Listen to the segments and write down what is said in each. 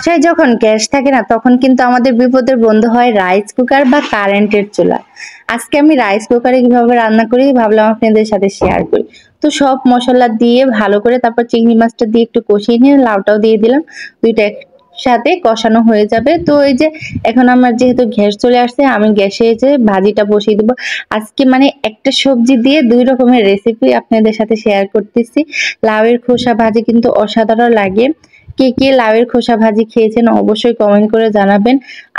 বাসায় যখন গ্যাস থাকে না তখন কিন্তু আমাদের বিপদের বন্ধু হয় রাইস কুকার বা কারেন্টের চুলা। আজকে আমি রাইস কুকারে কিভাবে রান্না করি ভাবলাম আপনাদের সাথে শেয়ার করি। তো সব মশলা দিয়ে ভালো করে তারপর চিংড়ি মাছটা দিয়ে একটু কষিয়ে নিয়ে লাউটাও দিয়ে দিলাম, দুইটা সাথে কষানো হয়ে যাবে। তো এই যে এখন আমার যেহেতু গ্যাস চলে আসছে আমি গ্যাসে যে ভাজিটা বসিয়ে দেবো। আজকে মানে একটা সবজি দিয়ে দুই রকমের রেসিপি আপনাদের সাথে শেয়ার করতেছি। লাউয়ের খোসা ভাজি কিন্তু অসাধারণ লাগে। কে কে লাউয়ের খোসা ভাজি খেয়েছেন অবশ্যই কমেন্ট করে জানাবেন।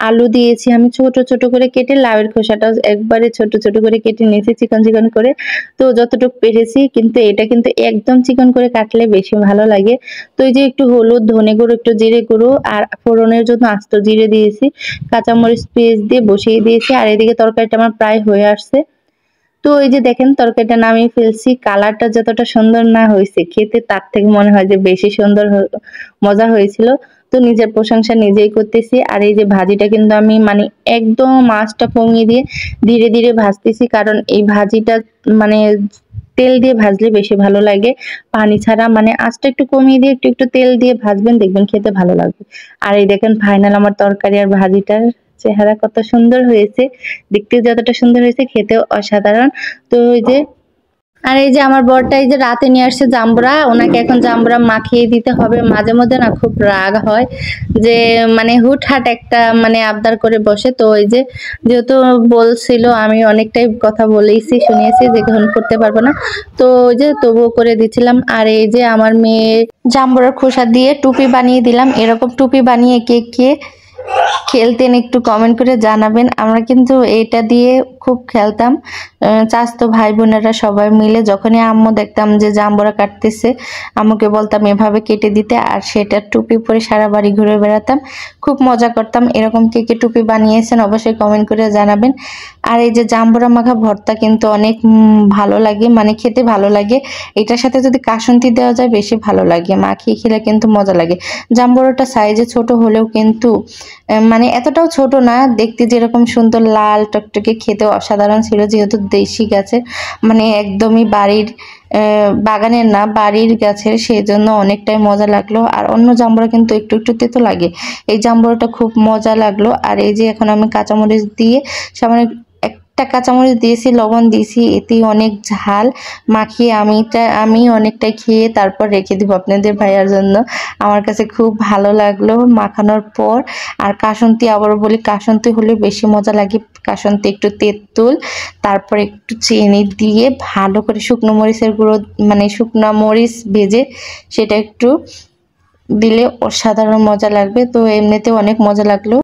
আলু দিয়েছি আমি ছোট ছোট করে কেটে, লাউয়ের খোসাটাও একবারে ছোট ছোট করে কেটে নিয়েছি চিকন চিকন করে। তো যতটুকু পেরেছি, কিন্তু এটা কিন্তু একদম চিকন করে কাটলে বেশি ভালো লাগে। তো এই যে একটু হলুদ, ধনে গুঁড়ো, একটু জিরে গুঁড়ো আর ফোড়নের জন্য আস্ত জিরে দিয়েছি, কাঁচামরিচ পেস্ট দিয়ে বসিয়ে দিয়েছি। আর এদিকে তরকারিটা আমার প্রায় হয়ে আসছে। তো এই যে দেখেন তরকারিটা নামিয়ে ফেলছি, কালারটা যতটা সুন্দর না হয়েছে খেতে তার থেকে মনে হয় যে বেশি সুন্দর মজা হয়েছিল। তো নিজের প্রশংসা নিজেই করতেছি। আর এই যে ভাজিটা কিন্তু আমি মানে একদম মাছটা কমিয়ে দিয়ে ধীরে ধীরে ভাজতেছি, কারণ এই ভাজিটা মানে তেল দিয়ে ভাজলে বেশি ভালো লাগে, পানি ছাড়া। মানে আঁচটা একটু কমিয়ে দিয়ে একটু একটু তেল দিয়ে ভাজবেন, দেখবেন খেতে ভালো লাগবে। আর এই দেখেন ফাইনাল আমার তরকারি আর ভাজিটার চেহারা কত সুন্দর হয়েছে, দেখতে যতটা সুন্দর হয়েছে খেতেও অসাধারণ। তো এই যে আর এই যে আমার বরটা এই যে রাতে নিয়ে আসছে জাম্বুরা, ওনাকে এখন জাম্বুরা মাখিয়ে দিতে হবে। মাঝে মধ্যে না খুব রাগ হয় যে মানে হুটহাট একটা মানে আবদার করে বসে। তো এই যে যেহেতু বলছিল, আমি অনেকটাই কথা বলেইছি শুনিয়েছি যে গ্রহণ করতে পারবো না, তো ওই যে তবুও করে দিচ্ছিলাম। আর এই যে আমার মেয়ে জাম্বুরার খোসা দিয়ে টুপি বানিয়ে দিলাম। এরকম টুপি বানিয়ে কে কে খেলতেন একটু কমেন্ট করে জানাবেন। আমরা কিন্তু এটা দিয়ে খুব খেলতাম, চাচাতো ভাই বোনেরা সবাই মিলে। যখনই আম্মু দেখতাম যে জাম্বুরা কাটতেছে, আম্মুকে বলতাম এভাবে কেটে দিতে, আর সেটা টুপি পরে সারা বাড়ি ঘুরে বেড়াতাম, খুব মজা করতাম। এরকম কে কে টুপি বানিয়েছেন অবশ্যই কমেন্ট করে জানাবেন। আর এই যে জাম্বুরা মাখা ভর্তা কিন্তু অনেক ভালো লাগে, মানে খেতে ভালো লাগে। এটার সাথে যদি কাসুন্দি দেওয়া যায় বেশি ভালো লাগে, মাখিয়ে খেলে কিন্তু মজা লাগে। জাম্বুরাটা সাইজে ছোট হলেও কিন্তু মানে এতটাও ছোট না, দেখতে যেরকম সুন্দর লাল টকটকে, খেতে অসাধারণ ছিল। যেহেতু দেশি গাছের, মানে একদমই বাড়ির বাগানের না, বাড়ির গাছের, সেই জন্য অনেকটাই মজা লাগলো। আর অন্য জাম্বুরা কিন্তু একটু একটু তেতো লাগে, এই জাম্বুরাটা খুব মজা লাগলো। আর এই যে এখন আমি কাঁচামরিচ দিয়ে সামান্য একটা কাঁচামরিচ দিয়েছি, লবণ দিয়েছি, এতেই অনেক ঝাল। মাখিয়ে আমি অনেকটাই খেয়ে তারপর রেখে দিব আপনাদের ভাইয়ার জন্য। আমার কাছে খুব ভালো লাগলো মাখানোর পর। আর কাসুন্দি আবারও বলি, কাসুন্দি হলে বেশি মজা লাগে। কাসুন্দি একটু তেঁতুল, তারপর একটু চিনি দিয়ে ভালো করে শুকনো মরিচের গুঁড়ো, মানে শুকনো মরিচ ভেজে সেটা একটু দিলে অসাধারণ মজা লাগবে। তো এমনিতেও অনেক মজা লাগলো।